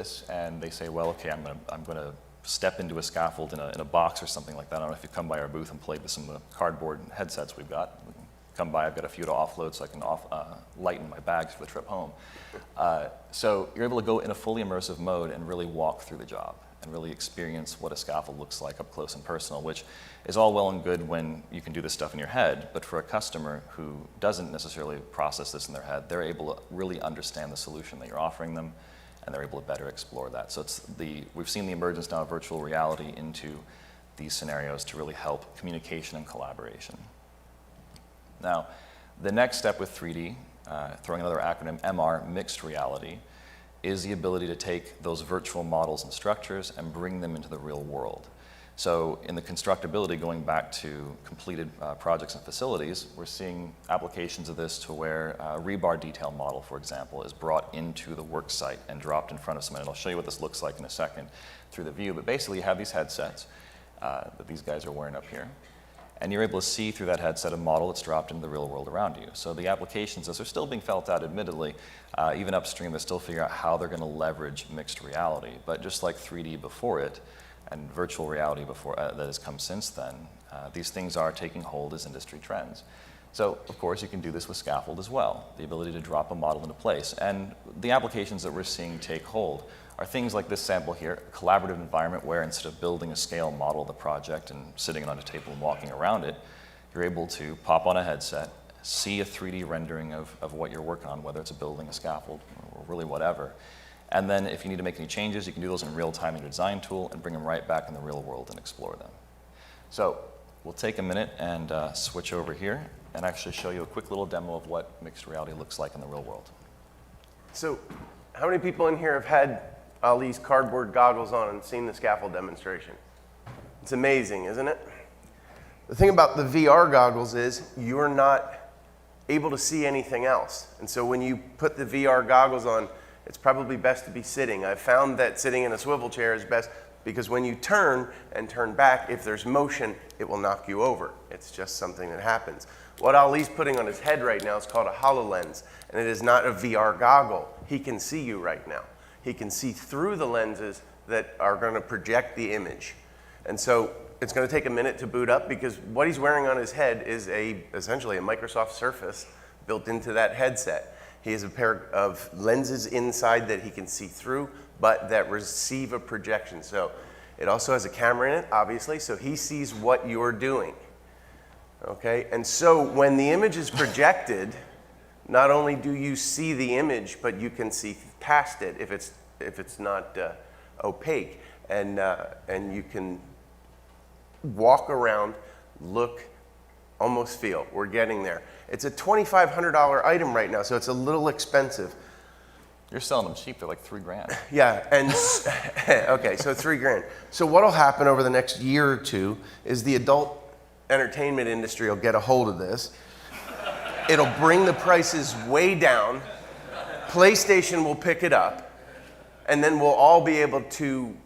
this and they say, well, okay, I'm gonna step into a scaffold in a box or something like that. I don't know if you've come by our booth and played with some of the cardboard headsets we've got. Come by, I've got a few to offload so I can lighten my bags for the trip home. So you're able to go in a fully immersive mode and really walk through the job and really experience what a scaffold looks like up close and personal, which is all well and good when you can do this stuff in your head, but for a customer who doesn't necessarily process this in their head, they're able to really understand the solution that you're offering them, and they're able to better explore that. So we've seen the emergence now of virtual reality into these scenarios to really help communication and collaboration. Now, the next step with 3D, throwing another acronym, MR, mixed reality, is the ability to take those virtual models and structures and bring them into the real world. So in the constructability, going back to completed projects and facilities, we're seeing applications of this to where a rebar detail model, for example, is brought into the work site and dropped in front of someone. And I'll show you what this looks like in a second through the view. But basically, you have these headsets that these guys are wearing up here. And you're able to see through that headset a model that's dropped into the real world around you. So the applications, as they're still being felt out, admittedly, even upstream, they still figure out how they're going to leverage mixed reality. But just like 3D before it, and virtual reality before that has come since then, these things are taking hold as industry trends. So, of course, you can do this with Scaffold as well, the ability to drop a model into place. And the applications that we're seeing take hold are things like this sample here, a collaborative environment where instead of building a scale model of the project and sitting on a table and walking around it, you're able to pop on a headset, see a 3D rendering of what you're working on, whether it's a building, a scaffold, or really whatever. And then if you need to make any changes, you can do those in real time in your design tool and bring them right back in the real world and explore them. So we'll take a minute and switch over here and actually show you a quick little demo of what mixed reality looks like in the real world. So how many people in here have had Ali's cardboard goggles on and seen the Scaffold demonstration? It's amazing, isn't it? The thing about the VR goggles is you're not able to see anything else. And so when you put the VR goggles on, it's probably best to be sitting. I've found that sitting in a swivel chair is best because when you turn and turn back, if there's motion, it will knock you over. It's just something that happens. What Ali's putting on his head right now is called a HoloLens, and it is not a VR goggle. He can see you right now. He can see through the lenses that are going to project the image. And so it's going to take a minute to boot up because what he's wearing on his head is essentially a Microsoft Surface built into that headset. He has a pair of lenses inside that he can see through, but that receive a projection. So it also has a camera in it, obviously, so he sees what you're doing. Okay, and so when the image is projected, not only do you see the image, but you can see past it if it's not opaque, and you can walk around, look, almost feel. We're getting there. It's a $2,500 item right now, so it's a little expensive. You're selling them cheap, they're like $3,000. Yeah, and okay, so $3,000. So what'll happen over the next year or two is the adult entertainment industry will get a hold of this. It'll bring the prices way down. PlayStation will pick it up, and then we'll all be able to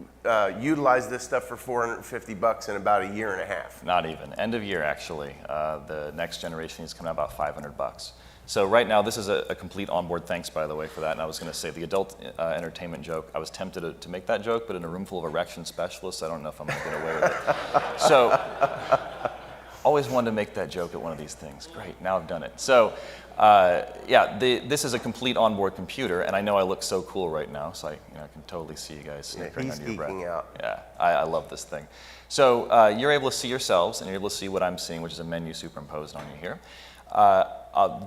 utilize this stuff for $450 in about a year and a half. Not even. End of year, actually. The next generation is coming out about $500. So right now, this is a complete onboard. Thanks, by the way, for that. And I was going to say the adult entertainment joke. I was tempted to make that joke, but in a room full of erection specialists, I don't know if I'm going to get away with it. So always wanted to make that joke at one of these things. Great, now I've done it. So yeah, this is a complete onboard computer, and I know I look so cool right now, so I can totally see you guys snickering under your breath. He's geeking out. Yeah, I love this thing. So you're able to see yourselves, and you're able to see what I'm seeing, which is a menu superimposed on you here.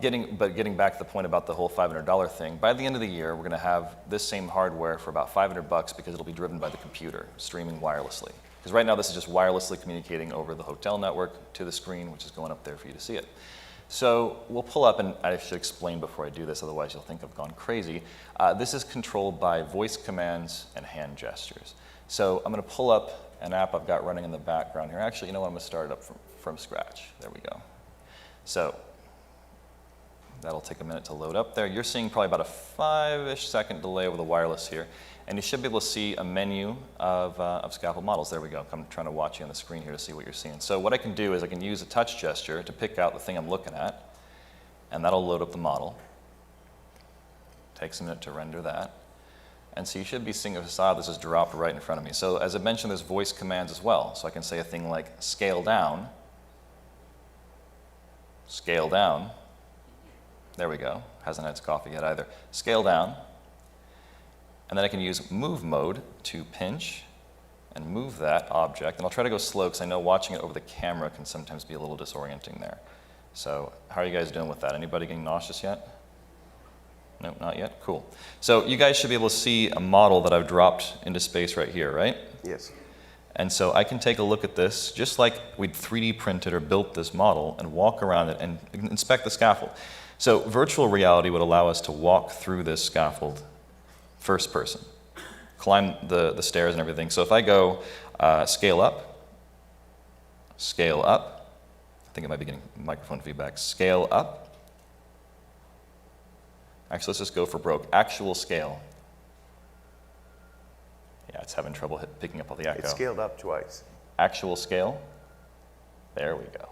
Getting back to the point about the whole $500 thing, by the end of the year, we're going to have this same hardware for about $500 because it'll be driven by the computer, streaming wirelessly. Because right now, this is just wirelessly communicating over the hotel network to the screen, which is going up there for you to see it. So we'll pull up, and I should explain before I do this, otherwise you'll think I've gone crazy. This is controlled by voice commands and hand gestures. So I'm going to pull up an app I've got running in the background here. Actually, you know what? I'm going to start it up from scratch. There we go. So that'll take a minute to load up there. You're seeing probably about a 5-ish second delay over the wireless here. And you should be able to see a menu of Scaffold models. There we go. I'm trying to watch you on the screen here to see what you're seeing. So what I can do is I can use a touch gesture to pick out the thing I'm looking at, and that'll load up the model. Takes a minute to render that. And so you should be seeing a facade that's just dropped right in front of me. So as I mentioned, there's voice commands as well. So I can say a thing like scale down. Scale down. There we go. Hasn't had its coffee yet either. Scale down. And then I can use move mode to pinch and move that object. And I'll try to go slow because I know watching it over the camera can sometimes be a little disorienting there. So how are you guys doing with that? Anybody getting nauseous yet? No, not yet? Cool. So you guys should be able to see a model that I've dropped into space right here, right? Yes. And so I can take a look at this, just like we'd 3D printed or built this model, and walk around it and inspect the scaffold. So virtual reality would allow us to walk through this scaffold first person, climb the stairs and everything. So if I go scale up, I think I might be getting microphone feedback, scale up. Actually, let's just go for broke. Actual scale. Yeah, it's having trouble picking up all the echo. It's scaled up twice. Actual scale. There we go.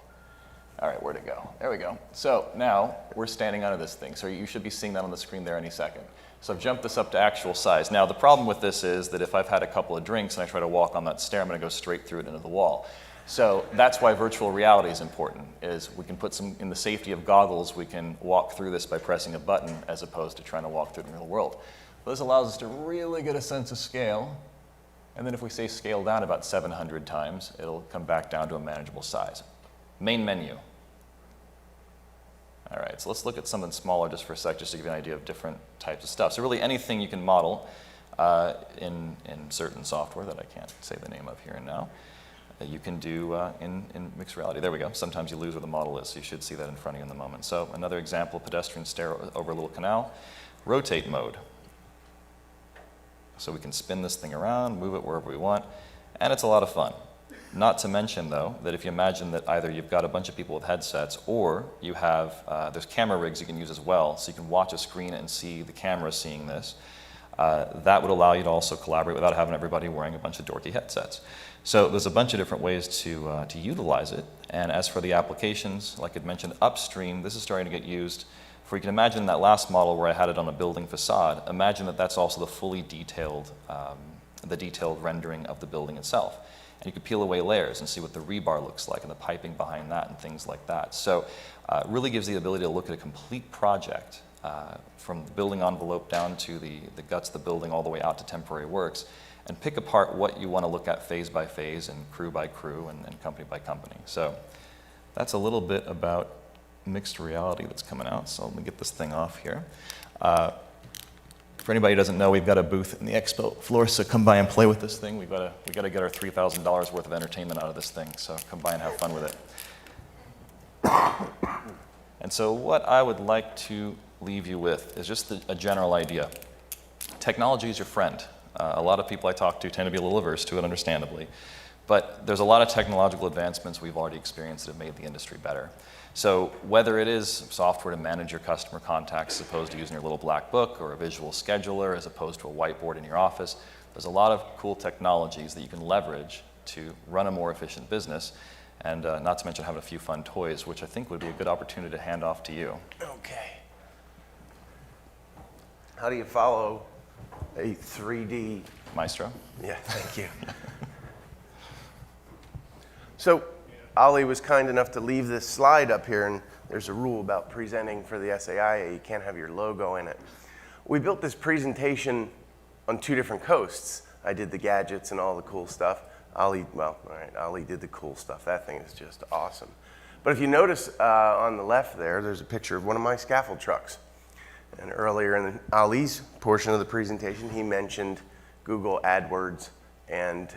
All right, where'd it go? There we go. So now we're standing under this thing. So you should be seeing that on the screen there any second. So I've jumped this up to actual size. Now the problem with this is that if I've had a couple of drinks and I try to walk on that stair, I'm going to go straight through it into the wall. So that's why virtual reality is important, is we can put some, in the safety of goggles, we can walk through this by pressing a button as opposed to trying to walk through the real world. But this allows us to really get a sense of scale. And then if we say scale down about 700 times, it'll come back down to a manageable size. Main menu. All right, so let's look at something smaller just for a sec, just to give you an idea of different types of stuff. So really anything you can model in certain software that I can't say the name of here and now, you can do in mixed reality. There we go. Sometimes you lose where the model is, so you should see that in front of you in the moment. So another example, pedestrian stair over a little canal. Rotate mode. So we can spin this thing around, move it wherever we want, and it's a lot of fun. Not to mention, though, that if you imagine that either you've got a bunch of people with headsets or you have, there's camera rigs you can use as well, so you can watch a screen and see the camera seeing this. That would allow you to also collaborate without having everybody wearing a bunch of dorky headsets. So there's a bunch of different ways to utilize it. And as for the applications, like I mentioned upstream, this is starting to get used. For you can imagine that last model where I had it on a building facade, imagine that that's also the fully detailed, the detailed rendering of the building itself. And you could peel away layers and see what the rebar looks like and the piping behind that and things like that. So it really gives the ability to look at a complete project from the building envelope down to the guts of the building all the way out to temporary works, and pick apart what you want to look at phase by phase and crew by crew and company by company. So that's a little bit about mixed reality that's coming out. So let me get this thing off here. For anybody who doesn't know, we've got a booth in the expo floor, so come by and play with this thing. We've got to get our $3,000 worth of entertainment out of this thing, so come by and have fun with it. And so what I would like to leave you with is just a general idea. Technology is your friend. A lot of people I talk to tend to be a little averse to it, understandably. But there's a lot of technological advancements we've already experienced that have made the industry better. So whether it is software to manage your customer contacts as opposed to using your little black book, or a visual scheduler as opposed to a whiteboard in your office, there's a lot of cool technologies that you can leverage to run a more efficient business, and not to mention having a few fun toys, which I think would be a good opportunity to hand off to you. Okay. How do you follow a 3D? Maestro? Yeah, thank you. So Ali was kind enough to leave this slide up here, and there's a rule about presenting for the SAIA. You can't have your logo in it. We built this presentation on 2 different coasts. I did the gadgets and all the cool stuff. Ali, well, all right, Ali did the cool stuff. That thing is just awesome. But if you notice on the left there, there's a picture of one of my scaffold trucks. And earlier in Ali's portion of the presentation, he mentioned Google AdWords and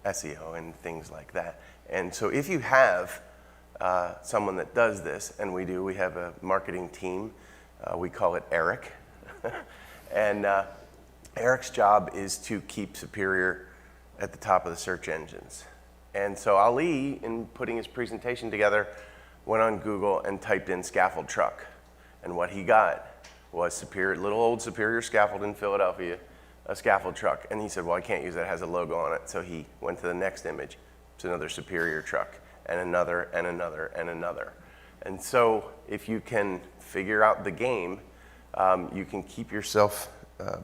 SEO and things like that. And so if you have someone that does this, and we do, we have a marketing team. We call it Eric. And Eric's job is to keep Superior at the top of the search engines. And so Ali, in putting his presentation together, went on Google and typed in scaffold truck. And what he got was Superior, little old Superior Scaffold in Philadelphia, a scaffold truck. And he said, well, I can't use that, it has a logo on it. So he went to the next image. It's another Superior truck, and another, and another, and another. And so if you can figure out the game, you can keep yourself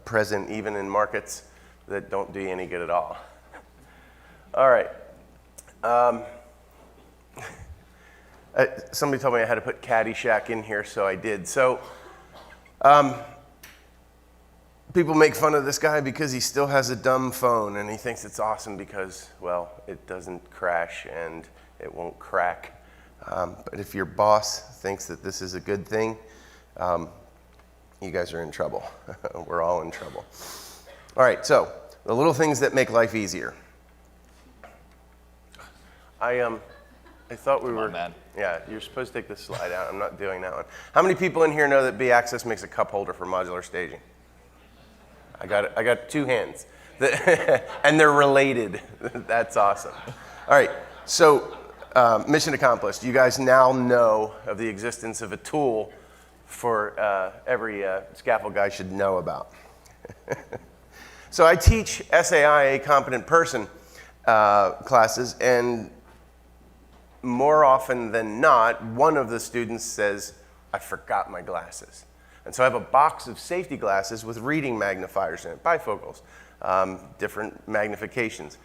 present even in markets that don't do you any good at all. All right. Somebody told me I had to put Caddyshack in here, so I did. So people make fun of this guy because he still has a dumb phone, and he thinks it's awesome because, well, it doesn't crash and it won't crack. But if your boss thinks that this is a good thing, you guys are in trouble. We're all in trouble. All right, so the little things that make life easier. I thought we Come were. on, man. Yeah, you're supposed to take this slide out. I'm not doing that one. How many people in here know that B-Access makes a cup holder for modular staging? I got 2 hands, and they're related. That's awesome. All right, so mission accomplished. You guys now know of the existence of a tool for every scaffold guy should know about. So I teach SAI, competent person, classes, and more often than not, one of the students says, I forgot my glasses. And so I have a box of safety glasses with reading magnifiers in it, bifocals, different magnifications.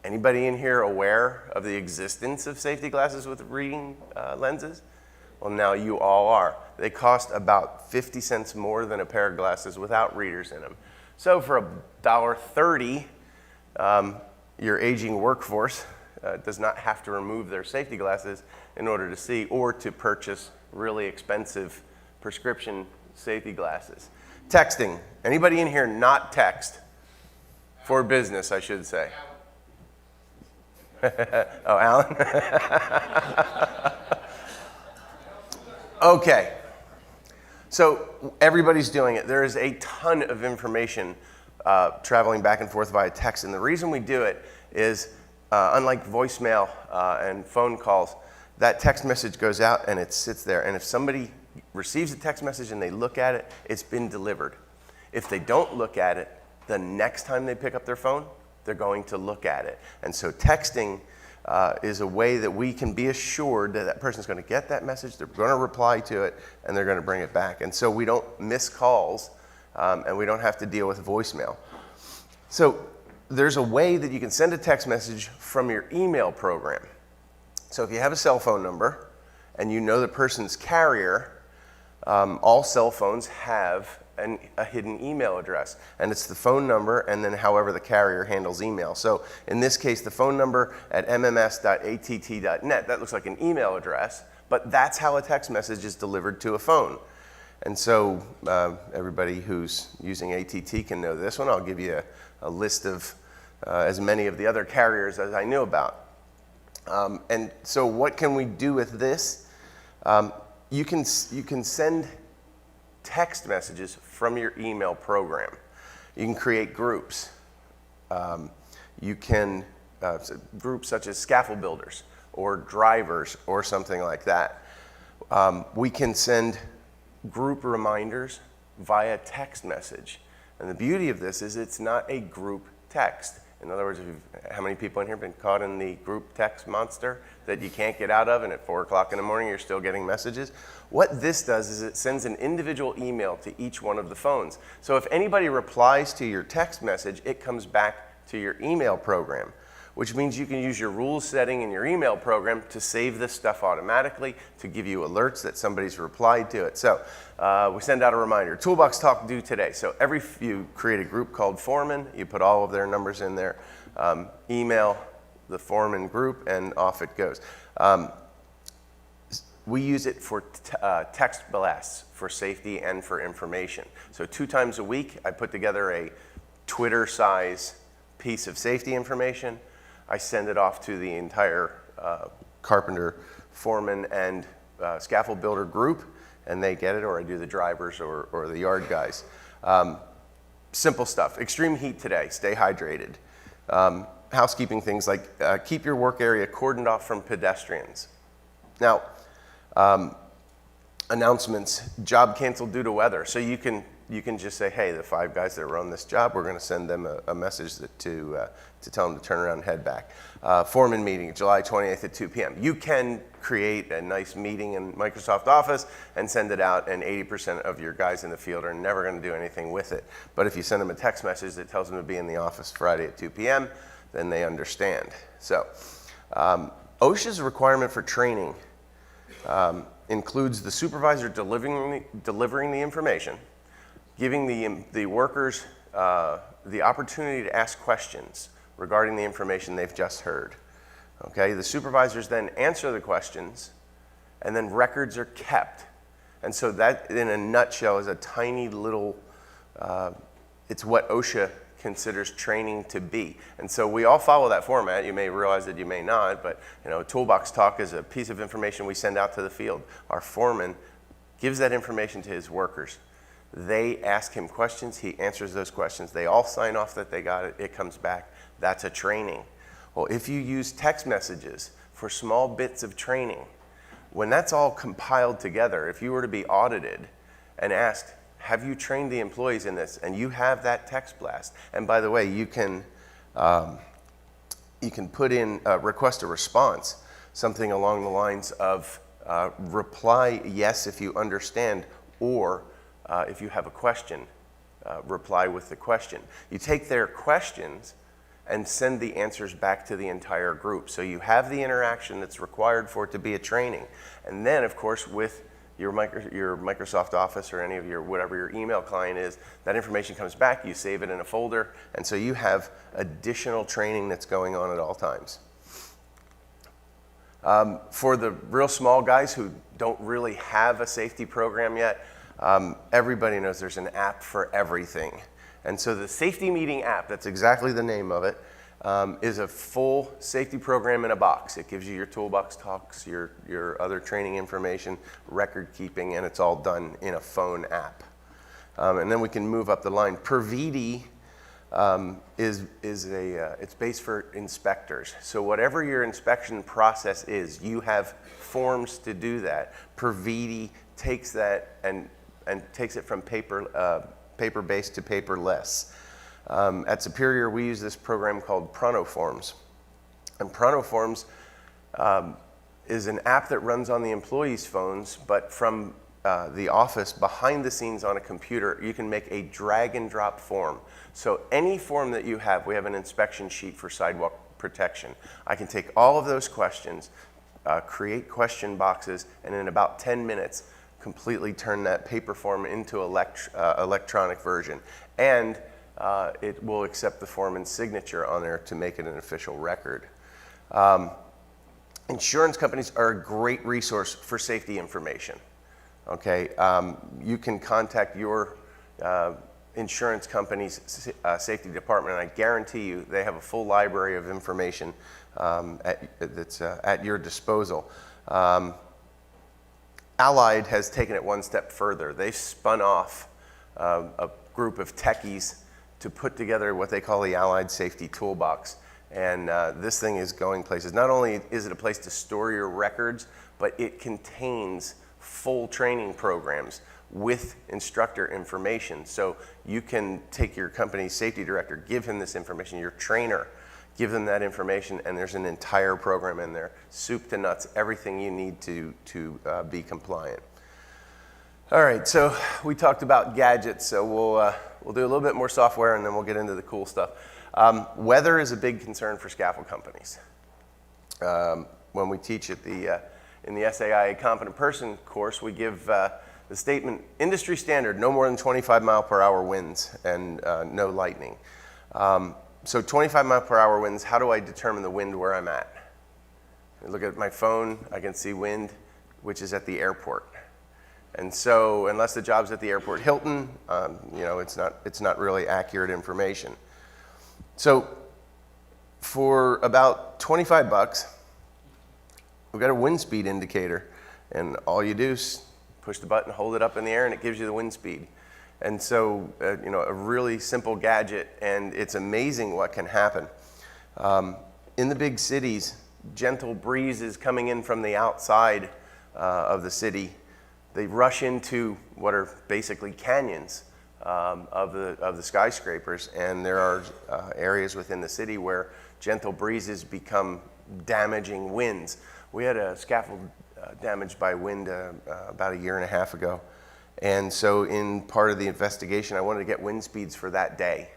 Anybody in here aware of the existence of safety glasses with reading lenses? Well, now you all are. They cost about 50 cents more than a pair of glasses without readers in them. So for $1.30, your aging workforce does not have to remove their safety glasses in order to see or to purchase really expensive prescription safety glasses. Texting. Anybody in here not text? For business, I should say. Oh, Alan? Okay. So everybody's doing it. There is a ton of information traveling back and forth via text. And the reason we do it is, unlike voicemail and phone calls, that text message goes out and it sits there. And if somebody receives a text message and they look at it, it's been delivered. If they don't look at it, the next time they pick up their phone, they're going to look at it. And so texting is a way that we can be assured that that person's going to get that message, they're going to reply to it, and they're going to bring it back. And so we don't miss calls, and we don't have to deal with voicemail. So there's a way that you can send a text message from your email program. So if you have a cell phone number and you know the person's carrier, all cell phones have a hidden email address, and it's the phone number and then however the carrier handles email. So in this case, the phone number at mms.att.net, that looks like an email address, but that's how a text message is delivered to a phone. And so everybody who's using ATT can know this one. I'll give you a list of as many of the other carriers as I knew about. And so what can we do with this? You can send text messages from your email program. You can create groups. You can, groups such as scaffold builders or drivers or something like that. We can send group reminders via text message. And the beauty of this is it's not a group text. In other words, how many people in here have been caught in the group text monster that you can't get out of, and at 4 o'clock in the morning you're still getting messages? What this does is it sends an individual email to each one of the phones. So if anybody replies to your text message, it comes back to your email program, which means you can use your rules setting in your email program to save this stuff automatically, to give you alerts that somebody's replied to it. So we send out a reminder. Toolbox Talk due today. So you create a group called Foreman, you put all of their numbers in there, email the Foreman group, and off it goes. We use it for text blasts for safety and for information. So 2 times a week, I put together a Twitter-size piece of safety information. I send it off to the entire carpenter, foreman, and scaffold builder group, and they get it, or I do the drivers or the yard guys. Simple stuff. Extreme heat today. Stay hydrated. Housekeeping things like keep your work area cordoned off from pedestrians. Now, announcements, job canceled due to weather. So you can you can just say, hey, the 5 guys that were on this job, we're going to send them a message to tell them to turn around and head back. Foreman meeting, July 28th at 2 p.m. You can create a nice meeting in Microsoft Office and send it out, and 80% of your guys in the field are never going to do anything with it. But if you send them a text message that tells them to be in the office Friday at 2 p.m., then they understand. So OSHA's requirement for training includes the supervisor delivering the information, giving the workers the opportunity to ask questions regarding the information they've just heard. Okay, the supervisors then answer the questions, and then records are kept. And so that, in a nutshell, is a tiny little, it's what OSHA considers training to be. And so we all follow that format. You may realize that, you may not, but toolbox talk is a piece of information we send out to the field. Our foreman gives that information to his workers. They ask him questions, he answers those questions. They all sign off that they got it, it comes back. That's a training. Well, if you use text messages for small bits of training, when that's all compiled together, if you were to be audited and asked, have you trained the employees in this? And you have that text blast. And by the way, you can put in request a response, something along the lines of reply yes if you understand, or if you have a question, reply with the question. You take their questions and send the answers back to the entire group. So you have the interaction that's required for it to be a training. And then, of course, with your Microsoft Office or any of your, whatever your email client is, that information comes back, you save it in a folder, and so you have additional training that's going on at all times. For the real small guys who don't really have a safety program yet, everybody knows there's an app for everything. And so the Safety Meeting app, that's exactly the name of it, is a full safety program in a box. It gives you your toolbox talks, your other training information, record keeping, and it's all done in a phone app. And then we can move up the line. PerVidi it's based for inspectors. So whatever your inspection process is, you have forms to do that. PerVidi takes that and takes it from paper-based to paperless. At Superior, we use this program called Pronoforms. And Pronoforms is an app that runs on the employees' phones, but from the office, behind the scenes on a computer, you can make a drag and drop form. So any form that you have, we have an inspection sheet for sidewalk protection. I can take all of those questions, create question boxes, and in about 10 minutes, completely turn that paper form into electronic version. And it will accept the foreman's signature on there to make it an official record. Insurance companies are a great resource for safety information. Okay, you can contact your insurance company's safety department, and I guarantee you they have a full library of information that's at your disposal. Allied has taken it one step further. They spun off a group of techies to put together what they call the Allied Safety Toolbox. And this thing is going places. Not only is it a place to store your records, but it contains full training programs with instructor information. So you can take your company's safety director, give him this information, your trainer, give them that information, and there's an entire program in there, soup to nuts, everything you need to be compliant. All right, so we talked about gadgets, so we'll do a little bit more software and then we'll get into the cool stuff. Weather is a big concern for scaffold companies. When we teach at in the SAIA Competent Person course, we give the statement, industry standard, no more than 25 mile per hour winds and no lightning. So 25 mile per hour winds, how do I determine the wind where I'm at? I look at my phone, I can see wind, which is at the airport. And so unless the job's at the airport Hilton, it's not really accurate information. So for about 25 bucks, we've got a wind speed indicator, and all you do is push the button, hold it up in the air, and it gives you the wind speed. And so, a really simple gadget, and it's amazing what can happen. In the big cities, gentle breezes coming in from the outside of the city, they rush into what are basically canyons of the skyscrapers, and there are areas within the city where gentle breezes become damaging winds. We had a scaffold damaged by wind about a year and a half ago, and so in part of the investigation, I wanted to get wind speeds for that day.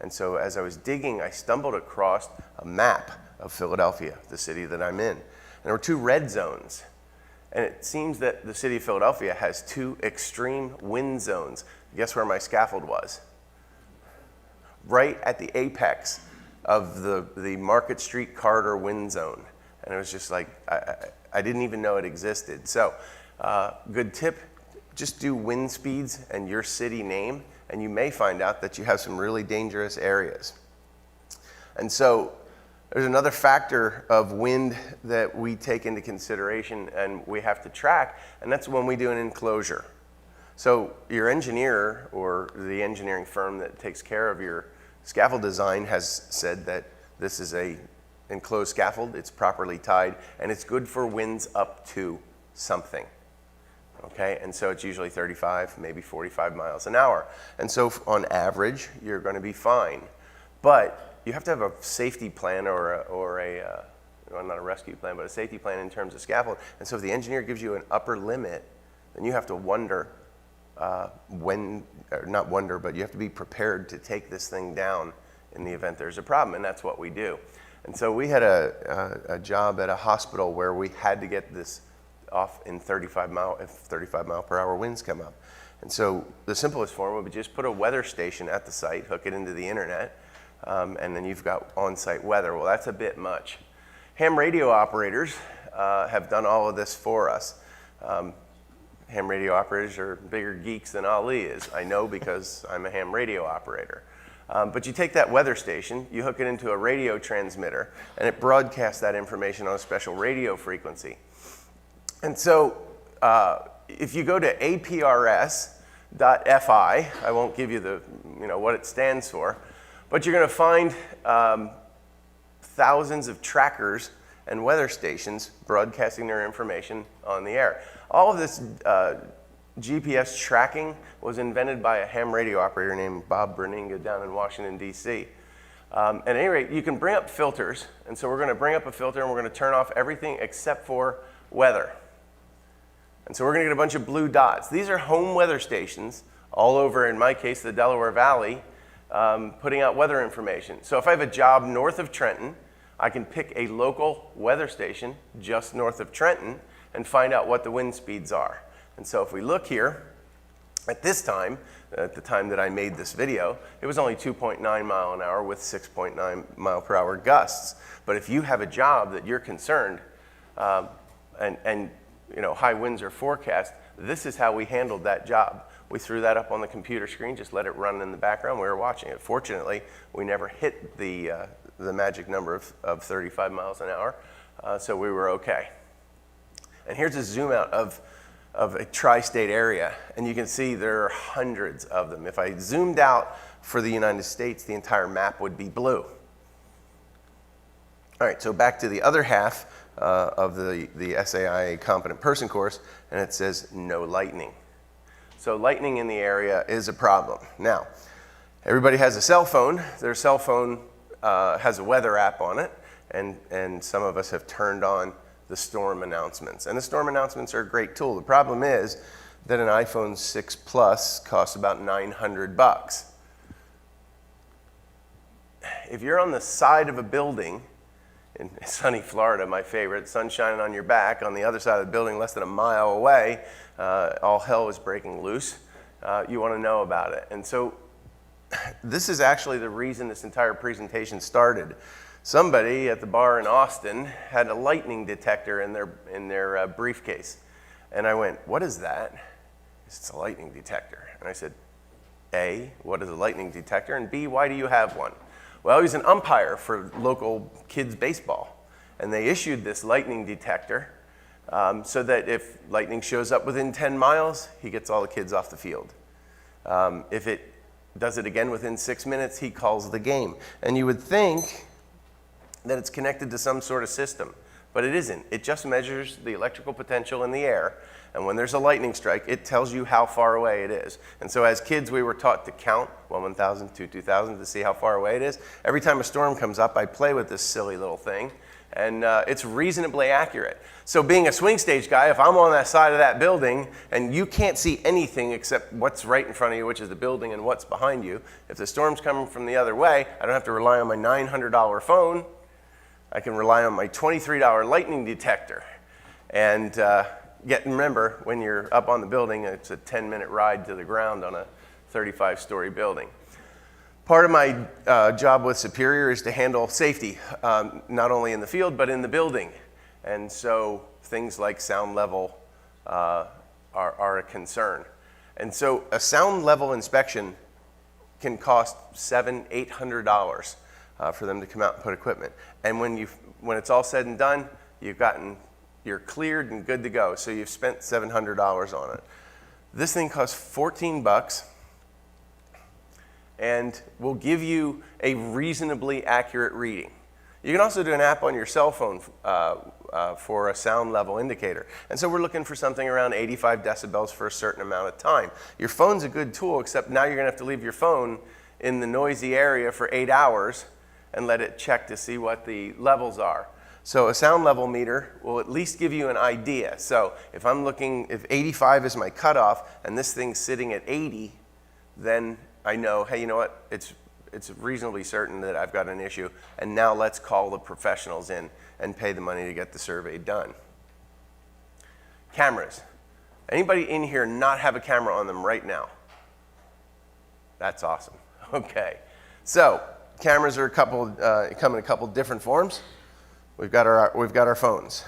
And so as I was digging, I stumbled across a map of Philadelphia, the city that I'm in. And there were 2 red zones. And it seems that the city of Philadelphia has 2 extreme wind zones. Guess where my scaffold was? Right at the apex of the Market Street corridor wind zone. And it was just like, I didn't even know it existed. So, good tip, just do wind speeds and your city name, and you may find out that you have some really dangerous areas. And so there's another factor of wind that we take into consideration and we have to track, and that's when we do an enclosure. So your engineer or the engineering firm that takes care of your scaffold design has said that this is a enclosed scaffold, it's properly tied, and it's good for winds up to something. Okay, and so it's usually 35, maybe 45 miles an hour. And so on average, you're going to be fine. But you have to have a safety plan or well, not a rescue plan, but a safety plan in terms of scaffold. And so if the engineer gives you an upper limit, then you have to wonder not wonder, but you have to be prepared to take this thing down in the event there's a problem, and that's what we do. And so we had a job at a hospital where we had to get this off in 35 mile per hour winds come up. And so the simplest form would be just put a weather station at the site, hook it into the internet, and then you've got on-site weather. Well, that's a bit much. Ham radio operators have done all of this for us. Ham radio operators are bigger geeks than Ali is. I know because I'm a ham radio operator. But you take that weather station, you hook it into a radio transmitter, and it broadcasts that information on a special radio frequency. And so if you go to aprs.fi, I won't give you what it stands for, but you're going to find thousands of trackers and weather stations broadcasting their information on the air. All of this GPS tracking was invented by a ham radio operator named Bob Berninga down in Washington, D.C. At any rate, you can bring up filters, and so we're going to bring up a filter and we're going to turn off everything except for weather. And so we're going to get a bunch of blue dots. These are home weather stations all over, in my case, the Delaware Valley, putting out weather information. So if I have a job north of Trenton, I can pick a local weather station just north of Trenton and find out what the wind speeds are. And so if we look here, at this time, at the time that I made this video, it was only 2.9 mile an hour with 6.9 mile per hour gusts. But if you have a job that you're concerned and high winds are forecast, this is how we handled that job. We threw that up on the computer screen, just let it run in the background. We were watching it. Fortunately, we never hit the magic number of 35 miles an hour, so we were okay. And here's a zoom out of a tri-state area, and you can see there are hundreds of them. If I zoomed out for the United States, the entire map would be blue. All right, so back to the other half of the SAIA Competent Person course, and it says no lightning. So lightning in the area is a problem. Now, everybody has a cell phone. Their cell phone has a weather app on it, and some of us have turned on the storm announcements. And the storm announcements are a great tool. The problem is that an iPhone 6 Plus costs about $900. If you're on the side of a building, in sunny Florida, my favorite, sun shining on your back, on the other side of the building, less than a mile away, all hell is breaking loose. You want to know about it. And so this is actually the reason this entire presentation started. Somebody at the bar in Austin had a lightning detector in their briefcase. And I went, what is that? It's a lightning detector. And I said, A, what is a lightning detector? And B, why do you have one? Well, he was an umpire for local kids' baseball. And they issued this lightning detector so that if lightning shows up within 10 miles, he gets all the kids off the field. If it does it again within 6 minutes, he calls the game. And you would think that it's connected to some sort of system. but it isn't. It just measures the electrical potential in the air, and when there's a lightning strike, it tells you how far away it is. And so as kids, we were taught to count 1,000, 2,000 to see how far away it is. Every time a storm comes up, I play with this silly little thing, and it's reasonably accurate. So being a swing stage guy, if I'm on that side of that building and you can't see anything except what's right in front of you, which is the building, and what's behind you, if the storm's coming from the other way, I don't have to rely on my $900 phone. I can rely on my $23 lightning detector. And remember, when you're up on the building, it's a 10-minute ride to the ground on a 35-story building. Part of my job with Superior is to handle safety, not only in the field, but in the building. And so things like sound level are a concern. And so a sound level inspection can cost $700, $800 for them to come out and put equipment. And when it's all said and done, you're cleared and good to go. So you've spent $700 on it. This thing costs $14 and will give you a reasonably accurate reading. You can also do an app on your cell phone for a sound level indicator. And so we're looking for something around 85 decibels for a certain amount of time. Your phone's a good tool, except now you're gonna have to leave your phone in the noisy area for 8 hours and let it check to see what the levels are. So a sound level meter will at least give you an idea. So if 85 is my cutoff and this thing's sitting at 80, then I know, hey, you know what? It's reasonably certain that I've got an issue, and now let's call the professionals in and pay the money to get the survey done. Cameras. Anybody in here not have a camera on them right now? That's awesome. Okay. So cameras are come in a couple different forms. We've got our phones.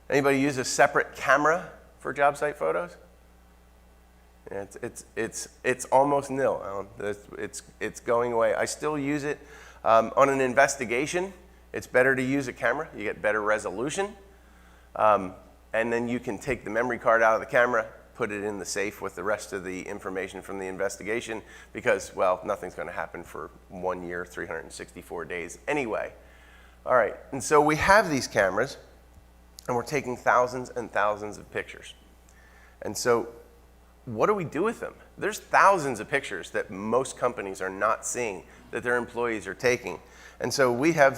Anybody use a separate camera for job site photos? Yeah, it's almost nil, Alan. It's going away. I still use it on an investigation. It's better to use a camera. You get better resolution, and then you can take the memory card out of the camera, put it in the safe with the rest of the information from the investigation, because, well, nothing's going to happen for 1 year, 364 days anyway. All right, and so we have these cameras, and we're taking thousands and thousands of pictures. And so what do we do with them? There's thousands of pictures that most companies are not seeing that their employees are taking. And so we have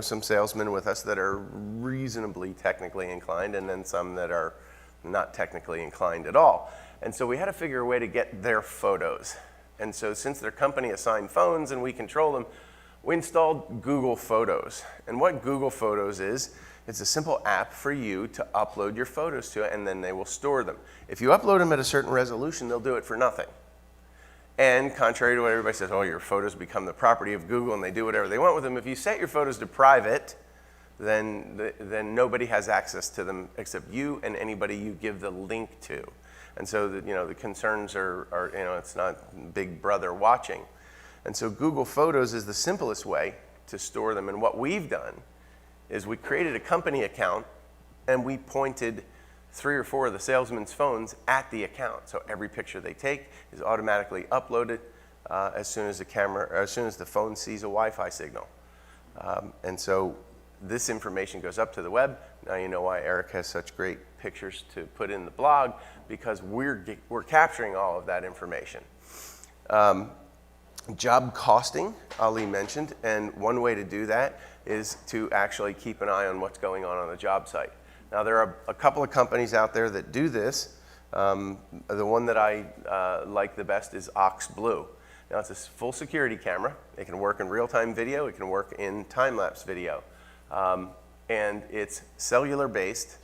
some salesmen with us that are reasonably technically inclined, and then some that are not technically inclined at all. And so we had to figure a way to get their photos. And so since they're company assigned phones and we control them, we installed Google Photos. And what Google Photos is, it's a simple app for you to upload your photos to, and then they will store them. If you upload them at a certain resolution, they'll do it for nothing. And contrary to what everybody says, oh, your photos become the property of Google and they do whatever they want with them, if you set your photos to private, then nobody has access to them except you and anybody you give the link to. And so the concerns are it's not Big Brother watching. And so Google Photos is the simplest way to store them. And what we've done is we created a company account and we pointed 3 or 4 of the salesmen's phones at the account. So every picture they take is automatically uploaded as soon as the phone sees a Wi-Fi signal. And so this information goes up to the web. Now you know why Eric has such great pictures to put in the blog, because we're capturing all of that information. Job costing, Ali mentioned, and one way to do that is to actually keep an eye on what's going on the job site. Now there are a couple of companies out there that do this. The one that I like the best is Ox Blue. Now it's a full security camera. It can work in real-time video. It can work in time-lapse video. And it's cellular-based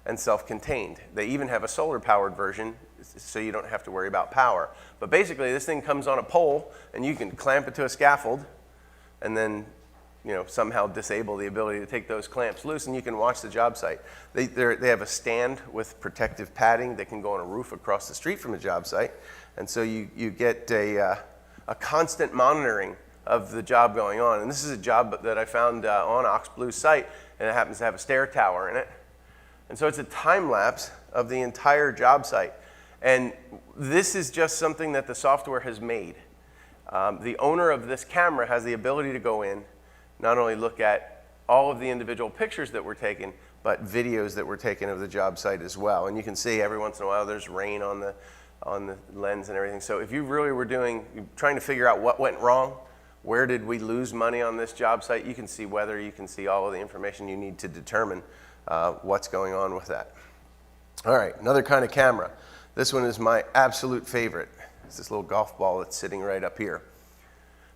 and self-contained. They even have a solar-powered version, so you don't have to worry about power. But basically, this thing comes on a pole, and you can clamp it to a scaffold, and then somehow disable the ability to take those clamps loose, and you can watch the job site. They have a stand with protective padding that can go on a roof across the street from a job site, and so you get a constant monitoring of the job going on. And this is a job that I found on Ox Blue's site, and it happens to have a stair tower in it. And so it's a time lapse of the entire job site. And this is just something that the software has made. The owner of this camera has the ability to go in, not only look at all of the individual pictures that were taken, but videos that were taken of the job site as well. And you can see every once in a while there's rain on the lens and everything. So if you really were trying to figure out what went wrong, where did we lose money on this job site, you can see weather, you can see all of the information you need to determine what's going on with that. All right, another kind of camera. This one is my absolute favorite. It's this little golf ball that's sitting right up here.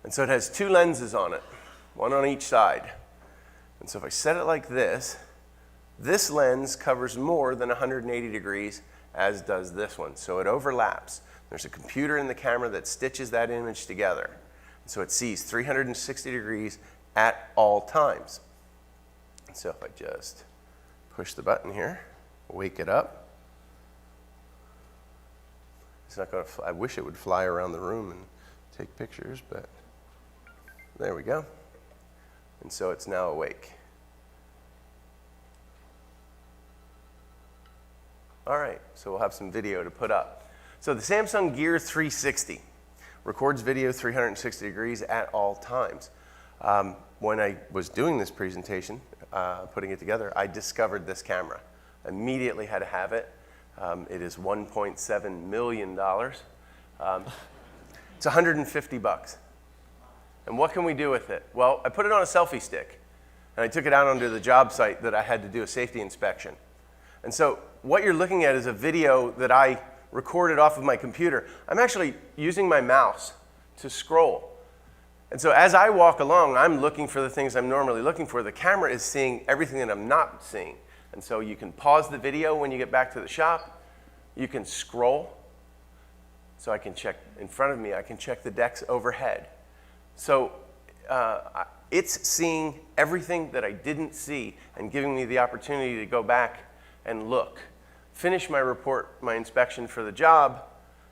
And so it has two lenses on it, one on each side. And so if I set it like this lens covers more than 180 degrees, as does this one. So it overlaps. There's a computer in the camera that stitches that image together. So it sees 360 degrees at all times. So if I just push the button here, wake it up. It's not going to fly. I wish it would fly around the room and take pictures, but there we go. And so it's now awake. All right, so we'll have some video to put up. So the Samsung Gear 360 records video 360 degrees at all times. When I was doing this presentation, putting it together, I discovered this camera. Immediately had to have it. It is $1.7 million. It's 150 bucks. And what can we do with it? Well, I put it on a selfie stick, and I took it out onto the job site that I had to do a safety inspection. And so what you're looking at is a video that I recorded off of my computer. I'm actually using my mouse to scroll. And so as I walk along, I'm looking for the things I'm normally looking for. The camera is seeing everything that I'm not seeing. And so you can pause the video when you get back to the shop. You can scroll. So I can check in front of me. I can check the decks overhead. So it's seeing everything that I didn't see and giving me the opportunity to go back and look, finish my report, my inspection for the job,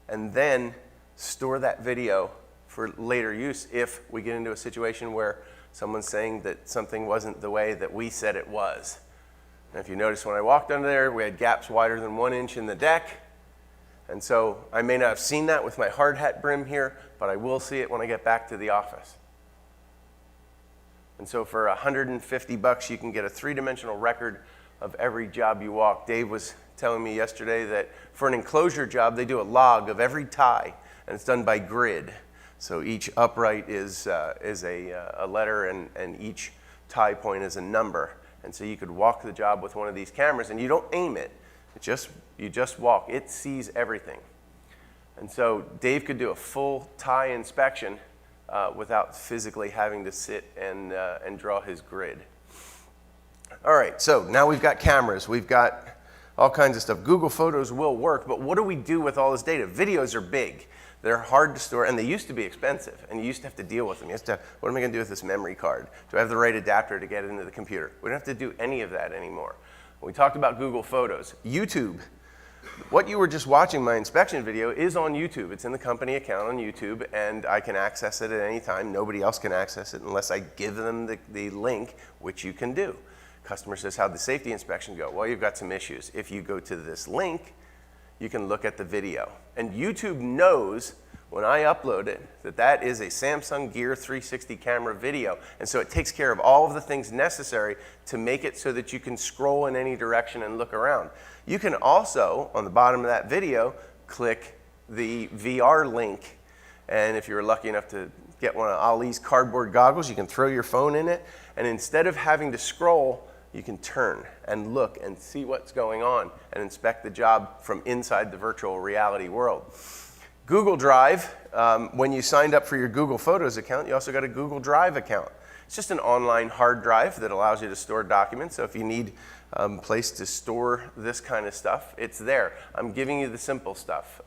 and then store that video for later use if we get into a situation where someone's saying that something wasn't the way that we said it was. And if you notice, when I walked under there, we had gaps wider than 1 inch in the deck. And so I may not have seen that with my hard hat brim here, but I will see it when I get back to the office. And so for 150 bucks, you can get a 3-dimensional record of every job you walk. Dave was telling me yesterday that for an enclosure job, they do a log of every tie, and it's done by grid. So each upright is a letter, and each tie point is a number. And so you could walk the job with one of these cameras, and you don't aim it. You just walk. It sees everything. And so Dave could do a full tie inspection without physically having to sit and draw his grid. All right, so now we've got cameras. We've got all kinds of stuff. Google Photos will work, but what do we do with all this data? Videos are big. They're hard to store, and they used to be expensive, and you used to have to deal with them. You used to, what am I going to do with this memory card? Do I have the right adapter to get it into the computer? We don't have to do any of that anymore. We talked about Google Photos. YouTube. What you were just watching, my inspection video, is on YouTube. It's in the company account on YouTube, and I can access it at any time. Nobody else can access it unless I give them the link, which you can do. Customer says, how'd the safety inspection go? Well, you've got some issues. If you go to this link, you can look at the video. And YouTube knows when I upload it that is a Samsung Gear 360 camera video. And so it takes care of all of the things necessary to make it so that you can scroll in any direction and look around. You can also, on the bottom of that video, click the VR link. And if you're lucky enough to get one of Ali's cardboard goggles, you can throw your phone in it. And instead of having to scroll, you can turn and look and see what's going on and inspect the job from inside the virtual reality world. Google Drive, when you signed up for your Google Photos account, you also got a Google Drive account. It's just an online hard drive that allows you to store documents. So if you need a place to store this kind of stuff, it's there. I'm giving you the simple stuff.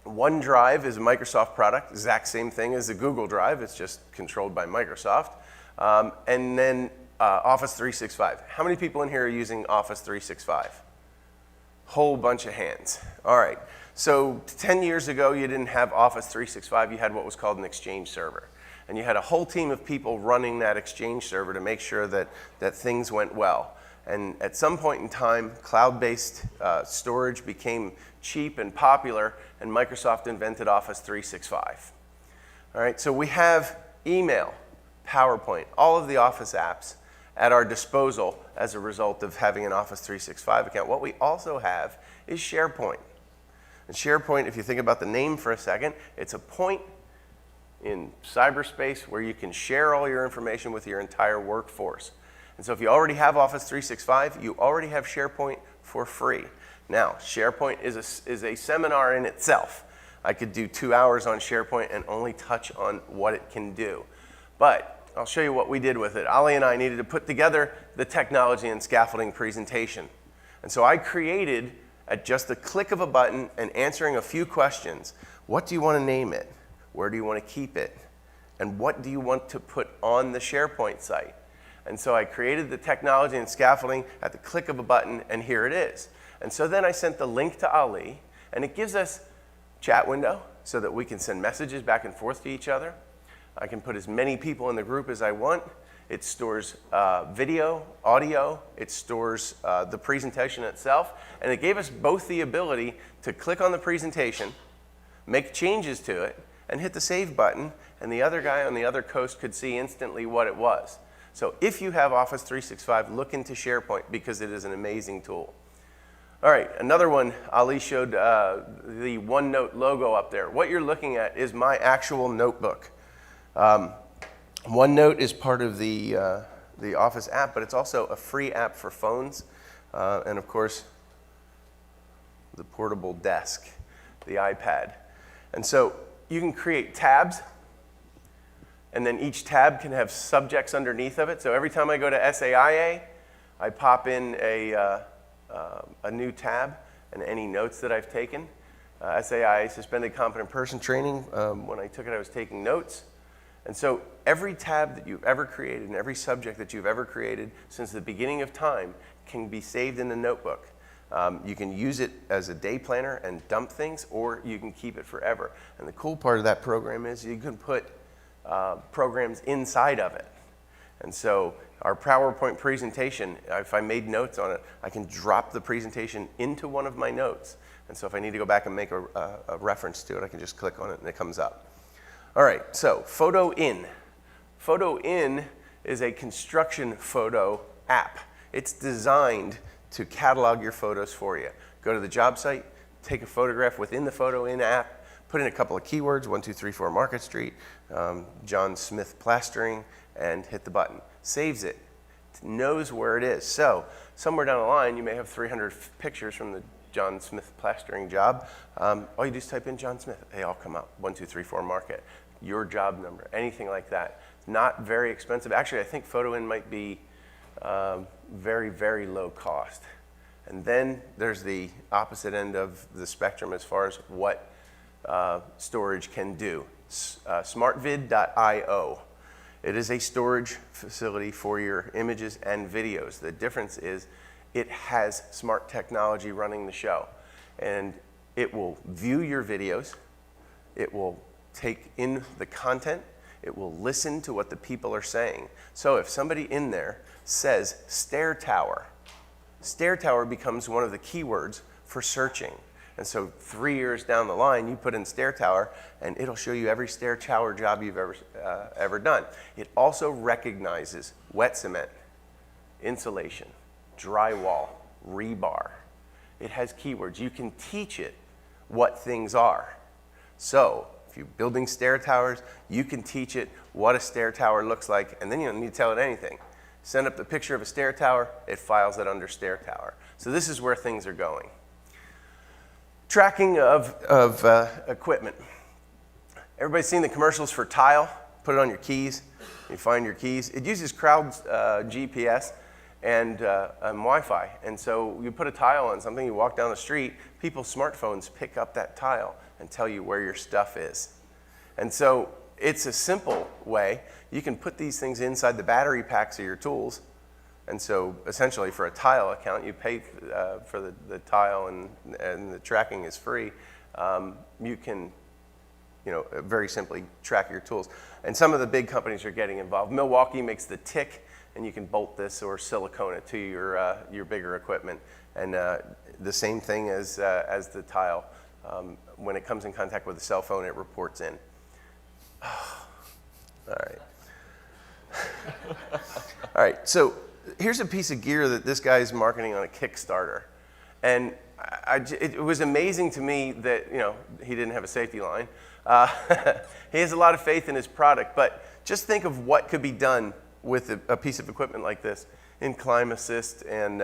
OneDrive is a Microsoft product, exact same thing as the Google Drive. It's just controlled by Microsoft. And then Office 365. How many people in here are using Office 365? Whole bunch of hands. All right. So 10 years ago, you didn't have Office 365. You had what was called an Exchange server. And you had a whole team of people running that Exchange server to make sure that things went well. And at some point in time, cloud-based storage became cheap and popular, and Microsoft invented Office 365. All right, so we have email, PowerPoint, all of the Office apps at our disposal as a result of having an Office 365 account. What we also have is SharePoint. And SharePoint, if you think about the name for a second, it's a point in cyberspace where you can share all your information with your entire workforce. And so if you already have Office 365, you already have SharePoint for free. Now, SharePoint is a seminar in itself. I could do 2 hours on SharePoint and only touch on what it can do. But I'll show you what we did with it. Ali and I needed to put together the technology and scaffolding presentation. And so I created, at just the click of a button and answering a few questions, what do you want to name it? Where do you want to keep it? And what do you want to put on the SharePoint site? And so I created the technology and scaffolding at the click of a button, and here it is. And so then I sent the link to Ali, and it gives us chat window so that we can send messages back and forth to each other. I can put as many people in the group as I want. It stores video, audio, it stores the presentation itself, and it gave us both the ability to click on the presentation, make changes to it, and hit the save button, and the other guy on the other coast could see instantly what it was. So if you have Office 365, look into SharePoint because it is an amazing tool. All right, another one, Ali showed the OneNote logo up there. What you're looking at is my actual notebook. OneNote is part of the Office app, but it's also a free app for phones. And of course, the portable desk, the iPad. And so you can create tabs, and then each tab can have subjects underneath of it. So every time I go to SAIA, I pop in a new tab and any notes that I've taken. SAIA, Suspended Competent Person Training, when I took it, I was taking notes. And so every tab that you've ever created and every subject that you've ever created since the beginning of time can be saved in the notebook. You can use it as a day planner and dump things, or you can keep it forever. And the cool part of that program is you can put programs inside of it. And so our PowerPoint presentation, if I made notes on it, I can drop the presentation into one of my notes. And so if I need to go back and make a reference to it, I can just click on it and it comes up. All right, so Photo In. Photo In is a construction photo app. It's designed to catalog your photos for you. Go to the job site, take a photograph within the Photo In app, put in a couple of keywords, 1234 Market Street, John Smith Plastering, and hit the button. Saves it, knows where it is. So somewhere down the line, you may have 300 pictures from the John Smith Plastering job. All you do is type in John Smith. They all come up, 1234 Market, your job number, anything like that. Not very expensive. Actually, I think Photo In might be very, very low cost. And then there's the opposite end of the spectrum as far as what storage can do. Smartvid.io. It is a storage facility for your images and videos. The difference is it has smart technology running the show. And it will view your videos. It will take in the content. It will listen to what the people are saying. So if somebody in there says stair tower becomes one of the keywords for searching. And so 3 years down the line, you put in stair tower, and it'll show you every stair tower job you've ever done. It also recognizes wet cement, insulation, drywall, rebar. It has keywords. You can teach it what things are. So if you're building stair towers, you can teach it what a stair tower looks like, and then you don't need to tell it anything. Send up the picture of a stair tower, it files it under stair tower. So this is where things are going. Tracking of equipment. Everybody's seen the commercials for Tile. Put it on your keys. You find your keys. It uses Crowd's GPS and Wi-Fi. And so you put a tile on something, you walk down the street, people's smartphones pick up that tile and tell you where your stuff is. And so it's a simple way. You can put these things inside the battery packs of your tools. And so essentially for a tile account, you pay for the tile and the tracking is free. You can very simply track your tools. And some of the big companies are getting involved. Milwaukee makes the tick, and you can bolt this or silicone it to your bigger equipment. And the same thing as the tile. When it comes in contact with a cell phone, it reports in. All right. All right, so here's a piece of gear that this guy is marketing on a Kickstarter. And it was amazing to me that, he didn't have a safety line. He has a lot of faith in his product, but just think of what could be done with a piece of equipment like this in climb assist and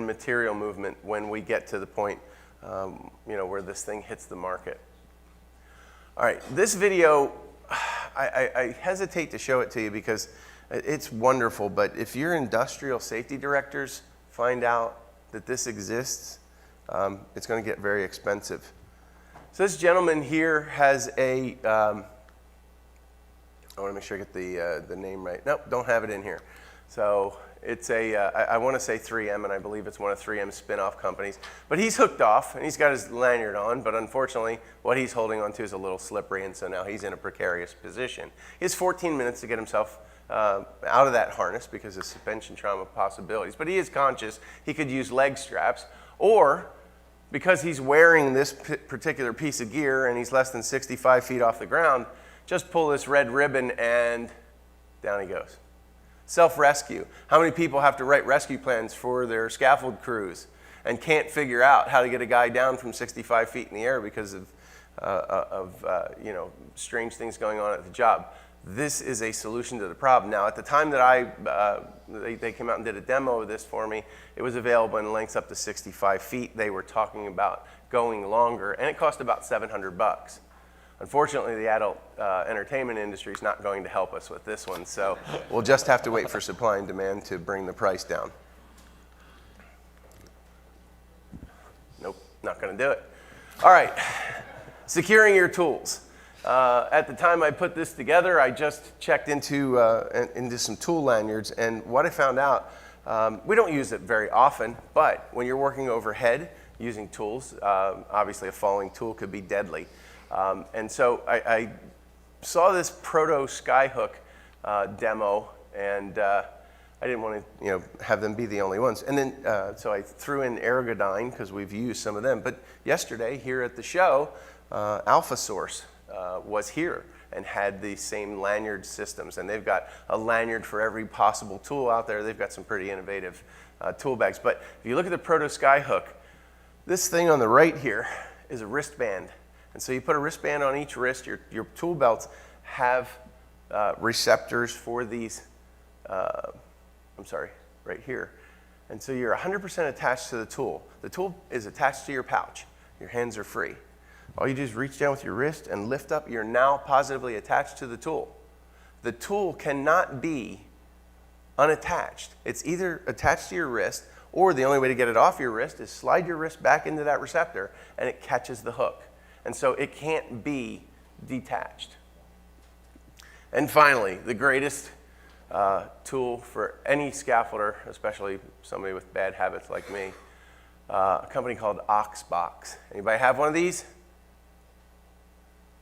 material movement when we get to the point, where this thing hits the market. All right, this video, I hesitate to show it to you because it's wonderful, but if your industrial safety directors find out that this exists, it's going to get very expensive. So this gentleman here has I want to make sure I get the name right. Nope, don't have it in here. So it's I want to say 3M, and I believe it's one of 3M's spin-off companies. But he's hooked off, and he's got his lanyard on, but unfortunately, what he's holding onto is a little slippery, and so now he's in a precarious position. He has 14 minutes to get himself out of that harness because of suspension trauma possibilities. But he is conscious. He could use leg straps, or because he's wearing this particular piece of gear and he's less than 65 feet off the ground, just pull this red ribbon and down he goes. Self-rescue. How many people have to write rescue plans for their scaffold crews and can't figure out how to get a guy down from 65 feet in the air because of strange things going on at the job? This is a solution to the problem. Now, at the time that they came out and did a demo of this for me, it was available in lengths up to 65 feet. They were talking about going longer, and it cost about $700. Unfortunately, the adult entertainment industry is not going to help us with this one, so we'll just have to wait for supply and demand to bring the price down. Nope, not going to do it. All right, securing your tools. At the time I put this together, I just checked into some tool lanyards, and what I found out, we don't use it very often, but when you're working overhead using tools, obviously a falling tool could be deadly. And so I saw this proto skyhook demo, and I didn't want to have them be the only ones. And then so I threw in Ergodyne because we've used some of them. But yesterday here at the show, Alpha Source was here and had the same lanyard systems, and they've got a lanyard for every possible tool out there. They've got some pretty innovative tool bags. But if you look at the proto skyhook, this thing on the right here is a wristband. And so you put a wristband on each wrist. Your tool belts have receptors for these, right here. And so you're 100% attached to the tool. The tool is attached to your pouch. Your hands are free. All you do is reach down with your wrist and lift up. You're now positively attached to the tool. The tool cannot be unattached. It's either attached to your wrist, or the only way to get it off your wrist is slide your wrist back into that receptor, and it catches the hook. And so it can't be detached. And finally, the greatest tool for any scaffolder, especially somebody with bad habits like me, a company called Oxbox. Anybody have one of these?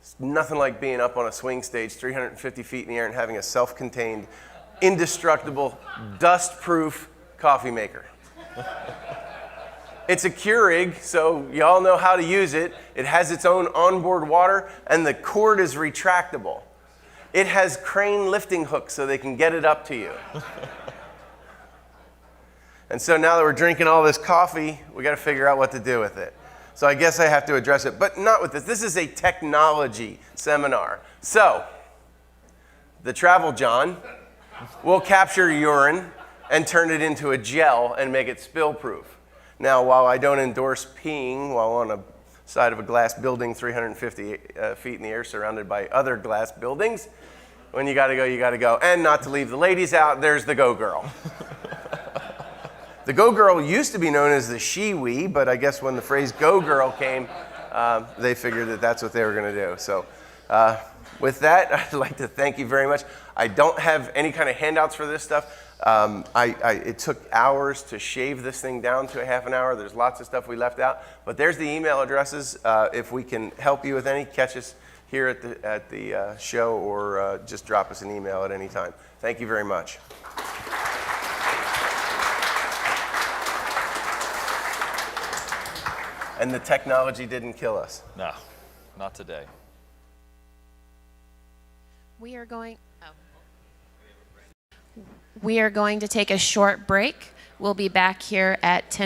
It's nothing like being up on a swing stage 350 feet in the air and having a self-contained, indestructible, dust-proof coffee maker. It's a Keurig, so y'all know how to use it. It has its own onboard water, and the cord is retractable. It has crane lifting hooks so they can get it up to you. And so now that we're drinking all this coffee, we got to figure out what to do with it. So I guess I have to address it, but not with this. This is a technology seminar. So the Travel John will capture urine and turn it into a gel and make it spill-proof. Now, while I don't endorse peeing while on a side of a glass building 350 feet in the air surrounded by other glass buildings, when you gotta go, you gotta go. And not to leave the ladies out, there's the Go Girl. The Go Girl used to be known as the She-Wee, but I guess when the phrase Go Girl came, they figured that that's what they were gonna do. So with that, I'd like to thank you very much. I don't have any kind of handouts for this stuff. It took hours to shave this thing down to a half an hour. There's lots of stuff we left out, but there's the email addresses. If we can help you with any, catch us here at the show, or just drop us an email at any time. Thank you very much. And the technology didn't kill us. No, not today. We are going We are going to take a short break. We'll be back here at 10.